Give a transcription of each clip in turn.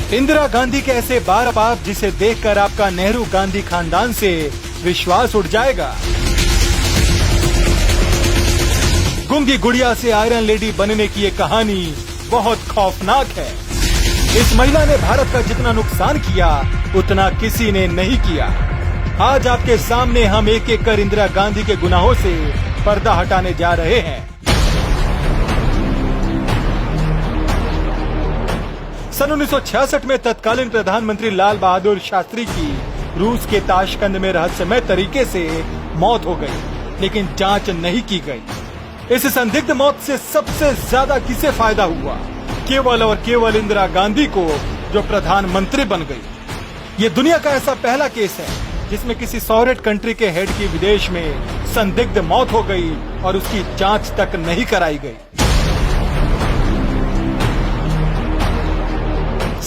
इंदिरा गांधी के ऐसे बार बाप जिसे देखकर आपका नेहरू गांधी खानदान से विश्वास उठ जाएगा। गूंगी गुड़िया से आयरन लेडी बनने की ये कहानी बहुत खौफनाक है। इस महिला ने भारत का जितना नुकसान किया उतना किसी ने नहीं किया। आज आपके सामने हम एक एक कर इंदिरा गांधी के गुनाहों से पर्दा हटाने जा रहे हैं। सन 1966 में तत्कालीन प्रधानमंत्री लाल बहादुर शास्त्री की रूस के ताशकंद में रहस्यमय तरीके से मौत हो गई, लेकिन जांच नहीं की गई। इस संदिग्ध मौत से सबसे ज्यादा किसे फायदा हुआ? केवल और केवल इंदिरा गांधी को, जो प्रधानमंत्री बन गई। ये दुनिया का ऐसा पहला केस है जिसमें किसी सॉवरेन कंट्री के हेड की विदेश में संदिग्ध मौत हो गई और उसकी जांच तक नहीं कराई गई।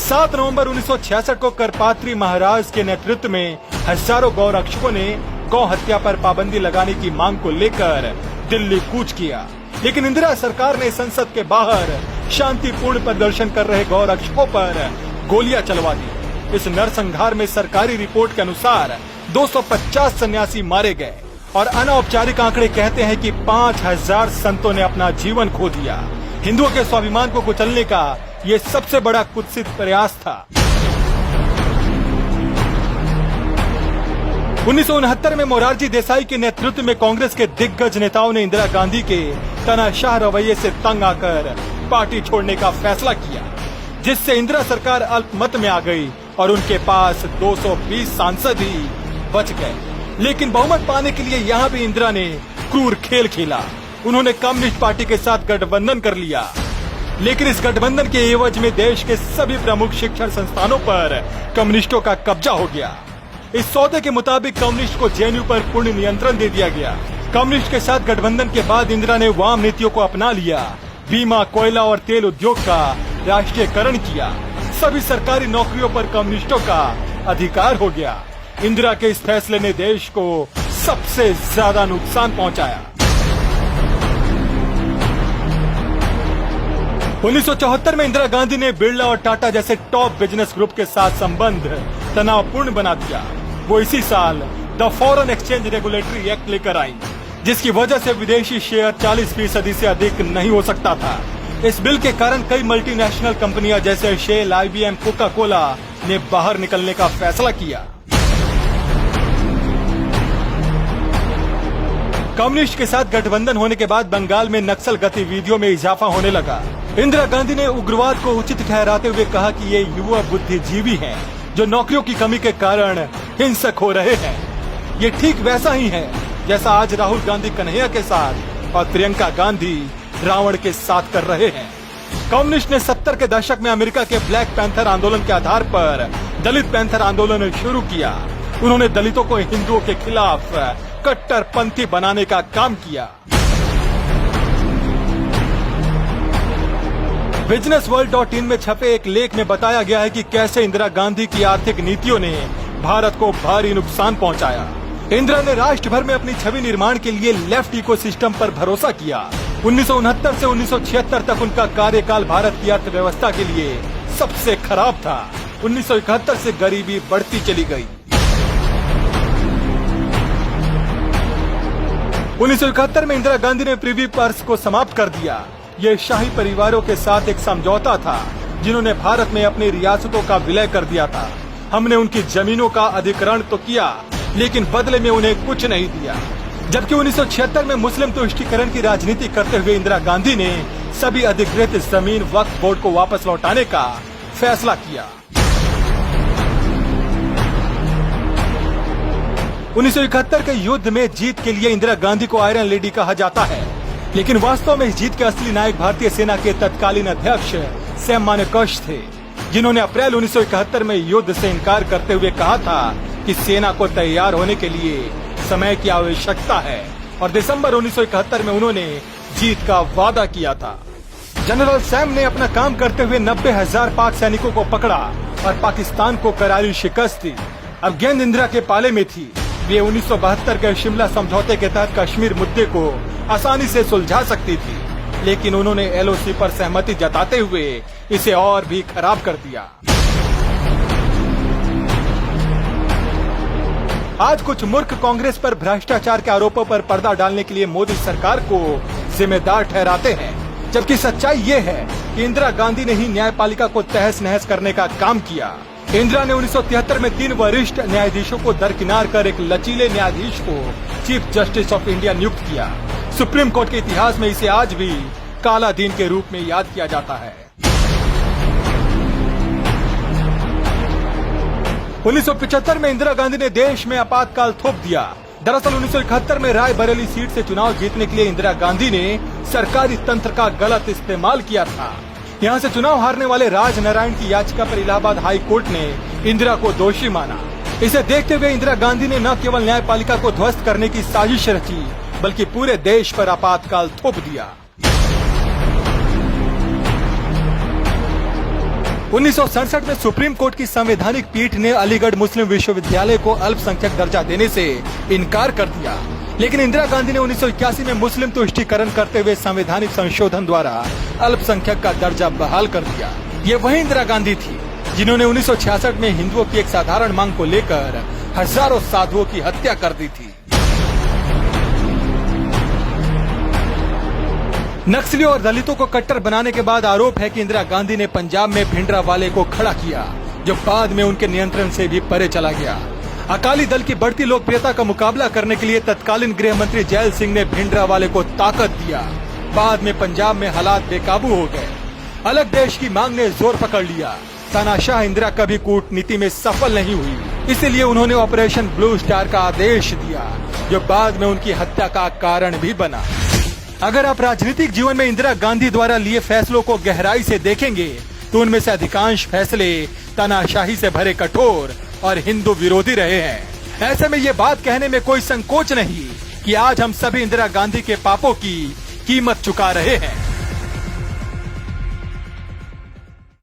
7 नवंबर 1966 को करपात्री महाराज के नेतृत्व में हजारों गौ रक्षकों ने गौ हत्या पर पाबंदी लगाने की मांग को लेकर दिल्ली कूच किया, लेकिन इंदिरा सरकार ने संसद के बाहर शांतिपूर्ण प्रदर्शन कर रहे गौ रक्षकों पर गोलियां चलवा दी। इस नरसंहार में सरकारी रिपोर्ट के अनुसार 250 सन्यासी मारे गए और अनौपचारिक आंकड़े कहते हैं कि 5000 संतों ने अपना जीवन खो दिया। हिंदुओं के स्वाभिमान को कुचलने का ये सबसे बड़ा कुत्सित प्रयास था। 1969 में मोरारजी देसाई के नेतृत्व में कांग्रेस के दिग्गज नेताओं ने इंदिरा गांधी के तानाशाह रवैये से तंग आकर पार्टी छोड़ने का फैसला किया, जिससे इंदिरा सरकार अल्पमत में आ गई और उनके पास 220 सांसद ही बच गए। लेकिन बहुमत पाने के लिए यहाँ भी इंदिरा ने क्रूर खेल खेला। उन्होंने कम्युनिस्ट पार्टी के साथ गठबंधन कर लिया, लेकिन इस गठबंधन के एवज में देश के सभी प्रमुख शिक्षण संस्थानों पर कम्युनिस्टों का कब्जा हो गया। इस सौदे के मुताबिक कम्युनिस्ट को जेएनयू पर पूर्ण नियंत्रण दे दिया गया। कम्युनिस्ट के साथ गठबंधन के बाद इंदिरा ने वाम नीतियों को अपना लिया। बीमा, कोयला और तेल उद्योग का राष्ट्रीयकरण किया। सभी सरकारी नौकरियों पर कम्युनिस्टों का अधिकार हो गया। इंदिरा के इस फैसले ने देश को सबसे ज्यादा नुकसान पहुंचाया। 1974 में इंदिरा गांधी ने बिरला और टाटा जैसे टॉप बिजनेस ग्रुप के साथ संबंध तनावपूर्ण बना दिया। वो इसी साल the foreign exchange regulatory act लेकर आई, जिसकी वजह से विदेशी शेयर 40% से अधिक नहीं हो सकता था। इस बिल के कारण कई मल्टीनेशनल कंपनियां जैसे शेल, IBM, कोका कोला ने बाहर निकलने का फैसला किया। कम्युनिस्ट के साथ गठबंधन होने के बाद बंगाल में नक्सल गतिविधियों में इजाफा होने लगा। इंदिरा गांधी ने उग्रवाद को उचित ठहराते हुए कहा कि ये युवा बुद्धिजीवी हैं, जो नौकरियों की कमी के कारण हिंसक हो रहे हैं। ये ठीक वैसा ही है जैसा आज राहुल गांधी कन्हैया के साथ और प्रियंका गांधी रावण के साथ कर रहे हैं। कम्युनिस्ट ने 70 के दशक में अमेरिका के ब्लैक पैंथर आंदोलन के आधार पर दलित पैंथर आंदोलन शुरू किया। उन्होंने दलितों को हिंदुओं के खिलाफ कट्टरपंथी बनाने का काम किया। businessworld.in में छपे एक लेख में बताया गया है कि कैसे इंदिरा गांधी की आर्थिक नीतियों ने भारत को भारी नुकसान पहुंचाया। इंदिरा ने राष्ट्र भर में अपनी छवि निर्माण के लिए लेफ्ट इकोसिस्टम पर भरोसा किया। 1969 से 1976 तक उनका कार्यकाल भारत की अर्थव्यवस्था के लिए सबसे खराब था। 1971 से गरीबी बढ़ती चली गई। 1971 में इंदिरा गांधी ने प्रिवी पर्स को समाप्त कर दिया। ये शाही परिवारों के साथ एक समझौता था, जिन्होंने भारत में अपनी रियासतों का विलय कर दिया था। हमने उनकी जमीनों का अधिग्रहण तो किया, लेकिन बदले में उन्हें कुछ नहीं दिया। जबकि 1976 में मुस्लिम तुष्टीकरण की राजनीति करते हुए इंदिरा गांधी ने सभी अधिकृत जमीन वक्फ बोर्ड को वापस लौटाने का फैसला किया। 1971 के युद्ध में जीत के लिए इंदिरा गांधी को आयरन लेडी कहा जाता है, लेकिन वास्तव में इस जीत के असली नायक भारतीय सेना के तत्कालीन अध्यक्ष सैम मानेकशॉ थे, जिन्होंने अप्रैल 1971 में युद्ध से इनकार करते हुए कहा था कि सेना को तैयार होने के लिए समय की आवश्यकता है, और दिसंबर 1971 में उन्होंने जीत का वादा किया था। जनरल सैम ने अपना काम करते हुए 90,000 पाक सैनिकों को पकड़ा और पाकिस्तान को करारी शिकस्त दी। अब गेंद इंदिरा के पाले में थी। वे 1972 के शिमला समझौते के तहत कश्मीर मुद्दे को आसानी से सुलझा सकती थी, लेकिन उन्होंने LOC पर सहमति जताते हुए इसे और भी खराब कर दिया। आज कुछ मूर्ख कांग्रेस पर भ्रष्टाचार के आरोपों पर पर्दा डालने के लिए मोदी सरकार को जिम्मेदार ठहराते हैं, जबकि सच्चाई ये है कि इंदिरा गांधी ने ही न्यायपालिका को तहस नहस करने का काम किया। इंदिरा ने 1973 में 3 वरिष्ठ न्यायाधीशों को दरकिनार कर एक लचीले न्यायाधीश को चीफ जस्टिस ऑफ इंडिया नियुक्त किया। सुप्रीम कोर्ट के इतिहास में इसे आज भी काला दिन के रूप में याद किया जाता है। 1975 में इंदिरा गांधी ने देश में आपातकाल थोप दिया। दरअसल 1971 में रायबरेली सीट से चुनाव जीतने के लिए इंदिरा गांधी ने सरकारी तंत्र का गलत इस्तेमाल किया था। यहां से चुनाव हारने वाले राज नारायण की याचिका पर इलाहाबाद हाई कोर्ट ने इंदिरा को दोषी माना। इसे देखते हुए इंदिरा गांधी ने न केवल न्यायपालिका को ध्वस्त करने की साजिश रची, बल्कि पूरे देश पर आपातकाल थोप दिया। 1967 में सुप्रीम कोर्ट की संवैधानिक पीठ ने अलीगढ़ मुस्लिम विश्वविद्यालय को अल्पसंख्यक दर्जा देने से इनकार कर दिया, लेकिन इंदिरा गांधी ने 1981 में मुस्लिम तुष्टीकरण करते हुए संवैधानिक संशोधन द्वारा अल्पसंख्यक का दर्जा बहाल कर दिया। ये वही इंदिरा गांधी थी जिन्होंने 1966 में हिंदुओं की एक साधारण मांग को लेकर हजारों साधुओं की हत्या कर दी थी। नक्सलियों और दलितों को कट्टर बनाने के बाद आरोप है कि इंदिरा गांधी ने पंजाब में भिंडरावाले को खड़ा किया, जो बाद में उनके नियंत्रण से भी परे चला गया। अकाली दल की बढ़ती लोकप्रियता का मुकाबला करने के लिए तत्कालीन गृह मंत्री जैल सिंह ने भिंडरावाले को ताकत दिया। बाद में पंजाब में हालात बेकाबू हो गए। अलग देश की मांग ने जोर पकड़ लिया। तानाशाह इंदिरा कभी कूटनीति में सफल नहीं हुई, इसीलिए उन्होंने ऑपरेशन ब्लू स्टार का आदेश दिया, जो बाद में उनकी हत्या का कारण भी बना। अगर आप राजनीतिक जीवन में इंदिरा गांधी द्वारा लिए फैसलों को गहराई से देखेंगे तो उनमें से अधिकांश फैसले तानाशाही से भरे कठोर और हिंदू विरोधी रहे हैं। ऐसे में ये बात कहने में कोई संकोच नहीं कि आज हम सभी इंदिरा गांधी के पापों की कीमत चुका रहे हैं।